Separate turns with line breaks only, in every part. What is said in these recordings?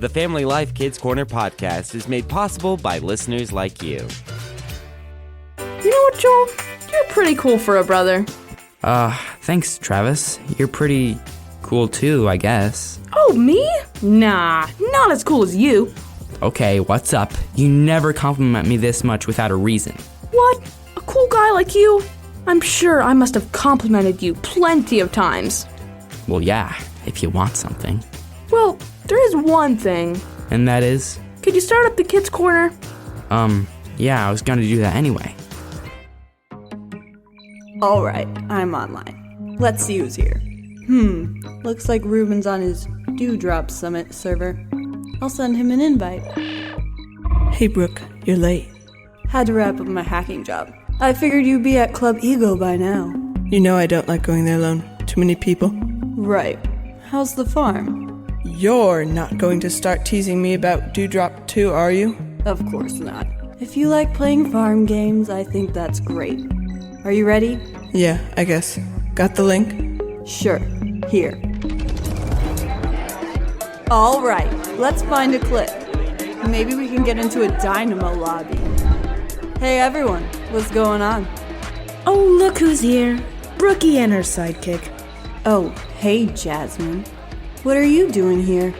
The Family Life Kids Corner podcast is made possible by listeners like you.
You know what, Joel? You're pretty cool for a brother.
Thanks, Travis. You're pretty cool too, I guess.
Oh, me? Nah, not as cool as you.
Okay, what's up? You never compliment me this much without a reason.
What? A cool guy like you? I'm sure I must have complimented you plenty of times.
Well, yeah, if you want something.
Well, there is one thing.
And that is?
Could you start up the kids' corner?
Yeah, I was gonna do that anyway.
Alright, I'm online. Let's see who's here. Looks like Ruben's on his Dewdrop Summit server. I'll send him an invite.
Hey Brooke, you're late.
Had to wrap up my hacking job. I figured you'd be at Club Ego by now.
You know I don't like going there alone. Too many people.
Right. How's the farm?
You're not going to start teasing me about Dewdrop 2, are you?
Of course not. If you like playing farm games, I think that's great. Are you ready?
Yeah, I guess. Got the link?
Sure. Here. Alright, let's find a clip. Maybe we can get into a Dynamo lobby. Hey everyone, what's going on?
Oh, look who's here. Brookie and her sidekick.
Oh, hey Jasmine. What are you doing here?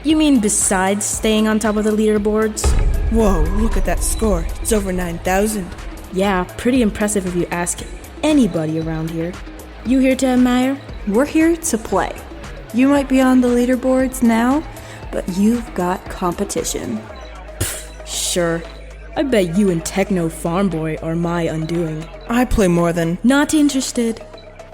You mean besides staying on top of the leaderboards?
Whoa, look at that score. It's over 9,000.
Yeah, pretty impressive if you ask anybody around here. You here to admire?
We're here to play. You might be on the leaderboards now, but you've got competition.
Sure. I bet you and Techno Farm Boy are my undoing.
I play more than...
Not interested.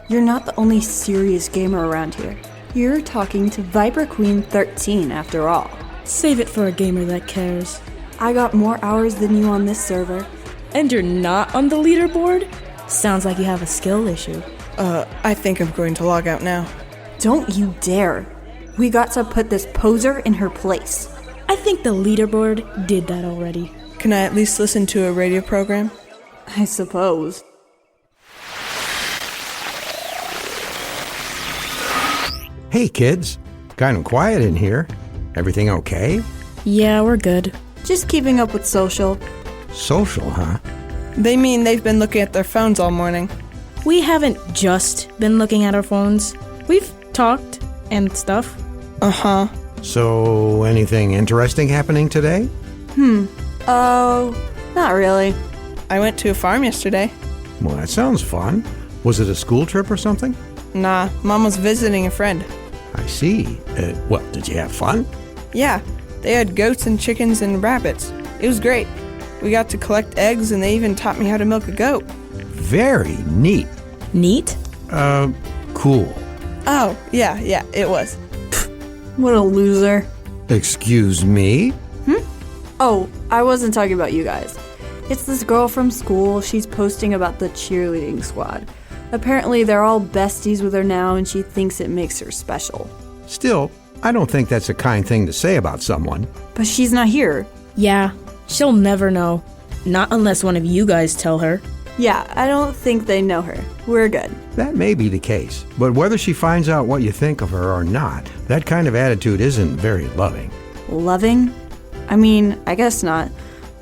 You're not the only serious gamer around here. You're talking to Viper Queen 13 after all.
Save it for a gamer that cares.
I got more hours than you on this server.
And you're not on the leaderboard? Sounds like you have a skill issue.
I think I'm going to log out now.
Don't you dare. We got to put this poser in her place.
I think the leaderboard did that already.
Can I at least listen to a radio program?
I suppose.
Hey kids, kind of quiet in here. Everything okay?
Yeah, we're good.
Just keeping up with social.
Social, huh?
They mean they've been looking at their phones all morning.
We haven't just been looking at our phones. We've talked and stuff.
Uh-huh.
So, anything interesting happening today?
Oh, not really.
I went to a farm yesterday.
Well, that sounds fun. Was it a school trip or something?
Nah, Mom was visiting a friend.
I see. Well, did you have fun?
Yeah, they had goats and chickens and rabbits. It was great. We got to collect eggs and they even taught me how to milk a goat.
Very neat.
Neat?
Cool.
Oh, yeah, it was.
What a loser.
Excuse me?
Oh, I wasn't talking about you guys. It's this girl from school. She's posting about the cheerleading squad. Apparently they're all besties with her now and she thinks it makes her special.
Still, I don't think that's a kind thing to say about someone.
But she's not here.
Yeah, she'll never know. Not unless one of you guys tell her.
Yeah, I don't think they know her. We're good.
That may be the case, but whether she finds out what you think of her or not, that kind of attitude isn't very loving.
Loving? I mean, I guess not.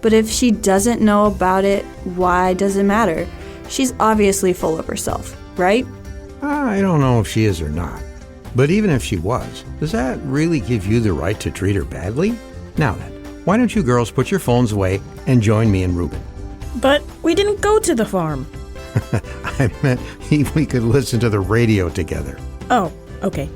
But if she doesn't know about it, why does it matter? She's obviously full of herself, right?
I don't know if she is or not. But even if she was, does that really give you the right to treat her badly? Now then, why don't you girls put your phones away and join me and Ruben?
But we didn't go to the farm.
I meant we could listen to the radio together.
Oh, okay.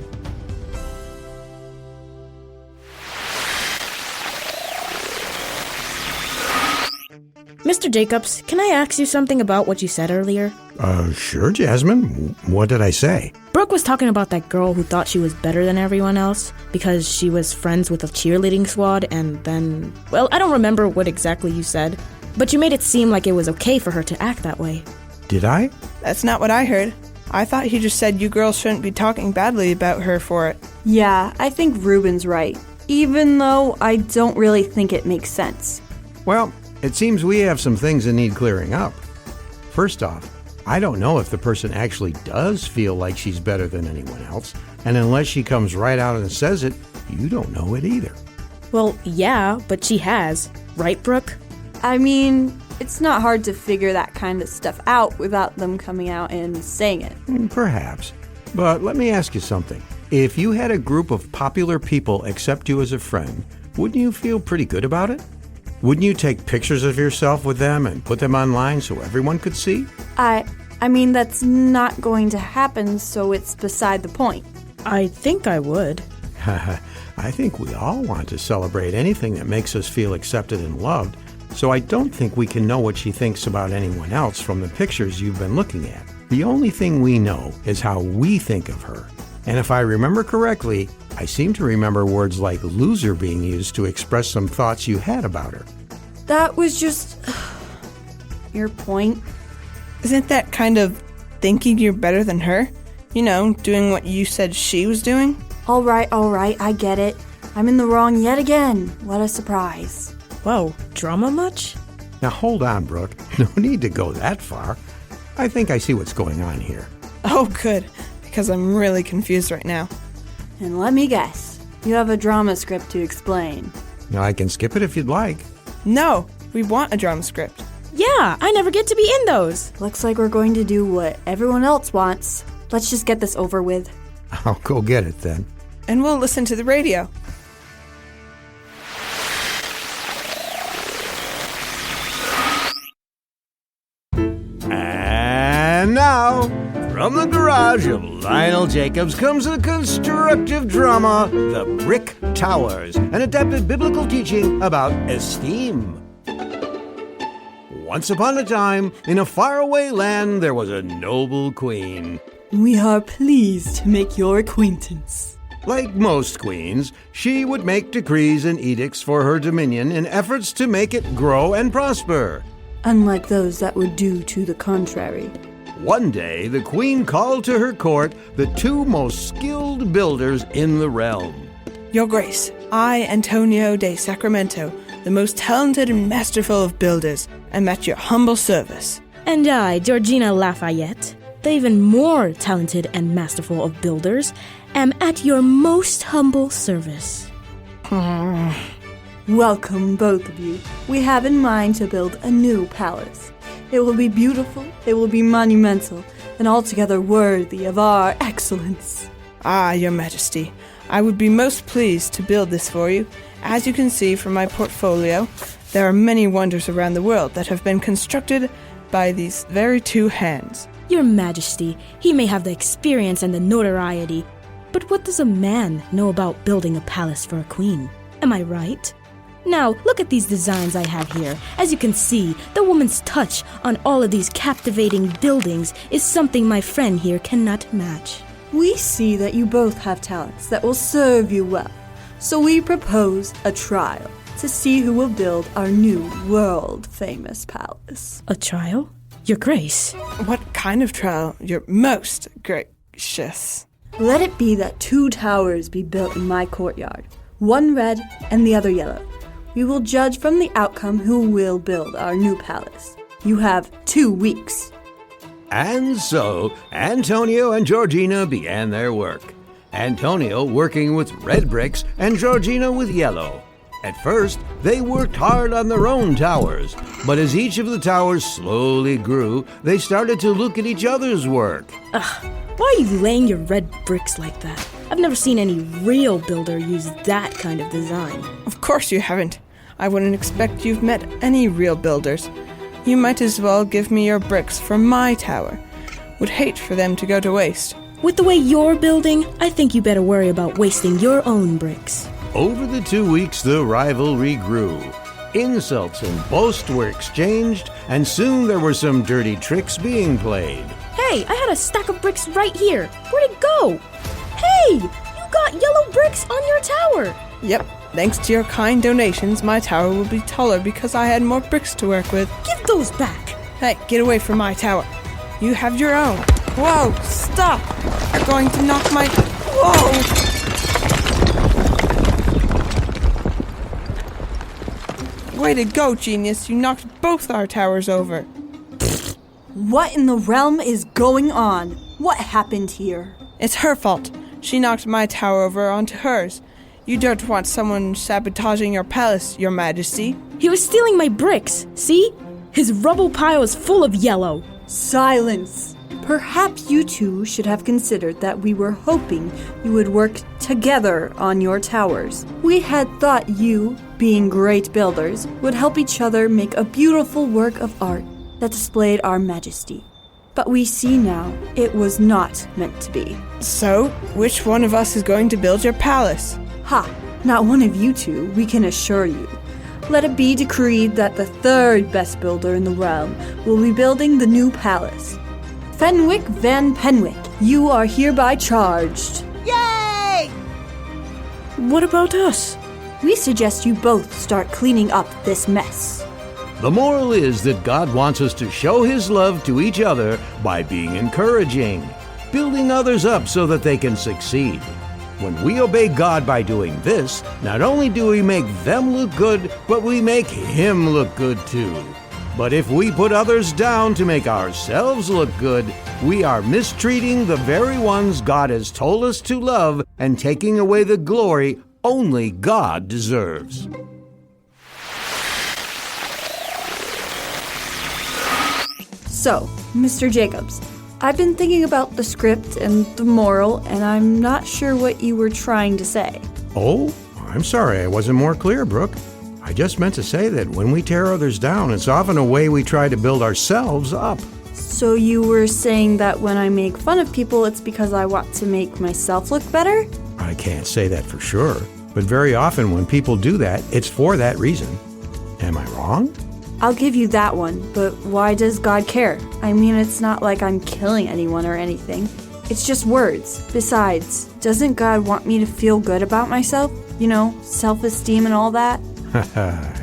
Mr. Jacobs, can I ask you something about what you said earlier?
Sure, Jasmine. What did I say?
Brooke was talking about that girl who thought she was better than everyone else because she was friends with a cheerleading squad and then... Well, I don't remember what exactly you said, but you made it seem like it was okay for her to act that way.
Did I?
That's not what I heard. I thought he just said you girls shouldn't be talking badly about her for it.
Yeah, I think Ruben's right. Even though I don't really think it makes sense.
Well, it seems we have some things that need clearing up. First off, I don't know if the person actually does feel like she's better than anyone else, and unless she comes right out and says it, you don't know it either.
Well, yeah, but she has. Right, Brooke?
I mean, it's not hard to figure that kind of stuff out without them coming out and saying it.
Perhaps. But let me ask you something. If you had a group of popular people accept you as a friend, wouldn't you feel pretty good about it? Wouldn't you take pictures of yourself with them and put them online so everyone could see?
I mean, that's not going to happen, so it's beside the point.
I think I would.
I think we all want to celebrate anything that makes us feel accepted and loved, so I don't think we can know what she thinks about anyone else from the pictures you've been looking at. The only thing we know is how we think of her. And if I remember correctly, I seem to remember words like loser being used to express some thoughts you had about her.
That was just your point.
Isn't that kind of thinking you're better than her? You know, doing what you said she was doing?
All right, I get it. I'm in the wrong yet again. What a surprise.
Whoa, drama much?
Now hold on, Brooke. No need to go that far. I think I see what's going on here.
Oh, good, because I'm really confused right now.
And let me guess, you have a drama script to explain.
Now I can skip it if you'd like.
No, we want a drama script.
Yeah, I never get to be in those.
Looks like we're going to do what everyone else wants. Let's just get this over with.
I'll go get it then.
And we'll listen to the radio.
And now, from the garage of Lionel Jacobs comes a constructive drama, The Brick Towers, an adapted biblical teaching about esteem. Once upon a time, in a faraway land, there was a noble queen.
We are pleased to make your acquaintance.
Like most queens, she would make decrees and edicts for her dominion in efforts to make it grow and prosper.
Unlike those that would do to the contrary.
One day, the queen called to her court the two most skilled builders in the realm.
Your Grace, I, Antonio de Sacramento, the most talented and masterful of builders, am at your humble service.
And I, Georgina Lafayette, the even more talented and masterful of builders, am at your most humble service.
Welcome, both of you. We have in mind to build a new palace. It will be beautiful, it will be monumental, and altogether worthy of our excellence.
Ah, Your Majesty, I would be most pleased to build this for you. As you can see from my portfolio, there are many wonders around the world that have been constructed by these very two hands.
Your Majesty, he may have the experience and the notoriety, but what does a man know about building a palace for a queen? Am I right? Now, look at these designs I have here. As you can see, the woman's touch on all of these captivating buildings is something my friend here cannot match.
We see that you both have talents that will serve you well, so we propose a trial to see who will build our new world-famous palace.
A trial? Your Grace.
What kind of trial, Your Most Gracious?
Let it be that 2 towers be built in my courtyard, one red and the other yellow. We will judge from the outcome who will build our new palace. You have 2 weeks.
And so, Antonio and Georgina began their work. Antonio working with red bricks and Georgina with yellow. At first, they worked hard on their own towers, but as each of the towers slowly grew, they started to look at each other's work.
Why are you laying your red bricks like that? I've never seen any real builder use that kind of design.
Of course you haven't. I wouldn't expect you've met any real builders. You might as well give me your bricks for my tower. Would hate for them to go to waste.
With the way you're building, I think you better worry about wasting your own bricks.
Over the 2 weeks, the rivalry grew. Insults and boasts were exchanged, and soon there were some dirty tricks being played.
Hey, I had a stack of bricks right here. Where'd it go? Hey, you got yellow bricks on your tower.
Yep, thanks to your kind donations, my tower will be taller because I had more bricks to work with.
Give those back.
Hey, get away from my tower. You have your own. Whoa, stop! You're going to knock my... Whoa! Way to go, genius. You knocked both our towers over.
What in the realm is going on? What happened here?
It's her fault. She knocked my tower over onto hers. You don't want someone sabotaging your palace, Your Majesty.
He was stealing my bricks, see? His rubble pile is full of yellow.
Silence! Perhaps you two should have considered that we were hoping you would work together on your towers. We had thought you, being great builders, would help each other make a beautiful work of art that displayed our majesty. But we see now it was not meant to be.
So, which one of us is going to build your palace?
Ha! Not one of you two, we can assure you. Let it be decreed that the third best builder in the realm will be building the new palace. Fenwick Van Penwick, you are hereby charged.
Yay!
What about us?
We suggest you both start cleaning up this mess.
The moral is that God wants us to show His love to each other by being encouraging, building others up so that they can succeed. When we obey God by doing this, not only do we make them look good, but we make Him look good too. But if we put others down to make ourselves look good, we are mistreating the very ones God has told us to love and taking away the glory only God deserves.
So, Mr. Jacobs, I've been thinking about the script and the moral, and I'm not sure what you were trying to say.
Oh, I'm sorry I wasn't more clear, Brooke. I just meant to say that when we tear others down, it's often a way we try to build ourselves up.
So you were saying that when I make fun of people, it's because I want to make myself look better?
I can't say that for sure, but very often when people do that, it's for that reason. Am I wrong?
I'll give you that one, but why does God care? I mean, it's not like I'm killing anyone or anything. It's just words. Besides, doesn't God want me to feel good about myself? You know, self-esteem and all that?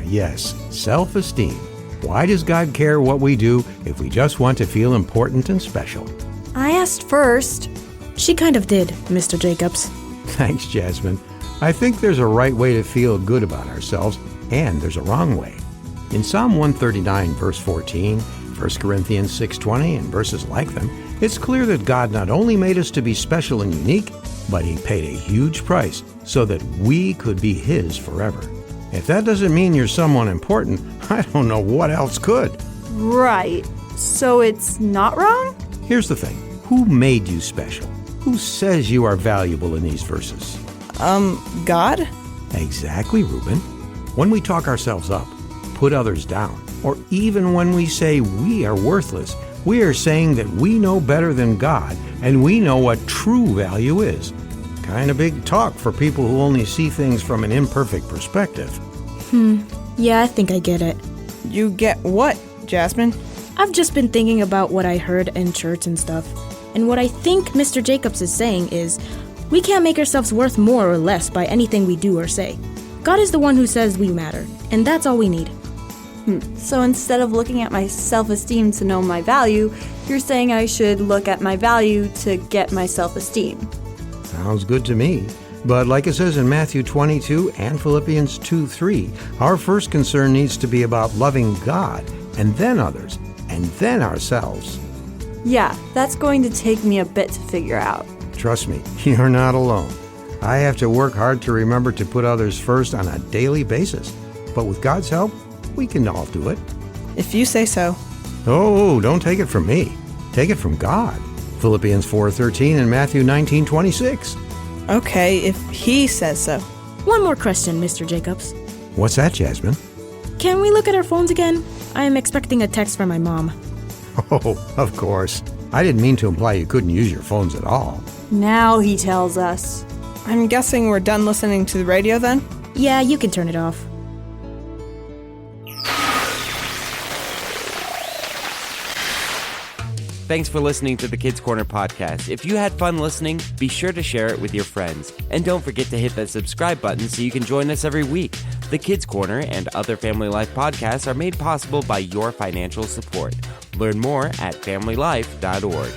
Yes, self-esteem. Why does God care what we do if we just want to feel important and special?
I asked first.
She kind of did, Mr. Jacobs.
Thanks, Jasmine. I think there's a right way to feel good about ourselves, and there's a wrong way. In Psalm 139, verse 14, 1 Corinthians 6:20, and verses like them, it's clear that God not only made us to be special and unique, but He paid a huge price so that we could be His forever. If that doesn't mean you're someone important, I don't know what else could.
Right. So it's not wrong?
Here's the thing. Who made you special? Who says you are valuable in these verses?
God?
Exactly, Reuben. When we talk ourselves up, put others down, or even when we say we are worthless, we are saying that we know better than God and we know what true value is. Kind of big talk for people who only see things from an imperfect perspective.
Yeah, I think I get it.
You get what, Jasmine?
I've just been thinking about what I heard in church and stuff. And what I think Mr. Jacobs is saying is, we can't make ourselves worth more or less by anything we do or say. God is the one who says we matter, and that's all we need.
So instead of looking at my self-esteem to know my value, you're saying I should look at my value to get my self-esteem.
Sounds good to me. But like it says in Matthew 22 and Philippians 2:3, our first concern needs to be about loving God, and then others, and then ourselves.
Yeah, that's going to take me a bit to figure out.
Trust me, you're not alone. I have to work hard to remember to put others first on a daily basis. But with God's help, we can all do it.
If you say so.
Oh, don't take it from me. Take it from God. Philippians 4:13 and Matthew 19:26.
Okay, if He says so.
One more question, Mr. Jacobs.
What's that, Jasmine?
Can we look at our phones again? I am expecting a text from my mom.
Oh, of course. I didn't mean to imply you couldn't use your phones at all.
Now he tells us.
I'm guessing we're done listening to the radio then?
Yeah, you can turn it off.
Thanks for listening to the Kids Corner podcast. If you had fun listening, be sure to share it with your friends. And don't forget to hit that subscribe button so you can join us every week. The Kids Corner and other Family Life podcasts are made possible by your financial support. Learn more at familylife.org.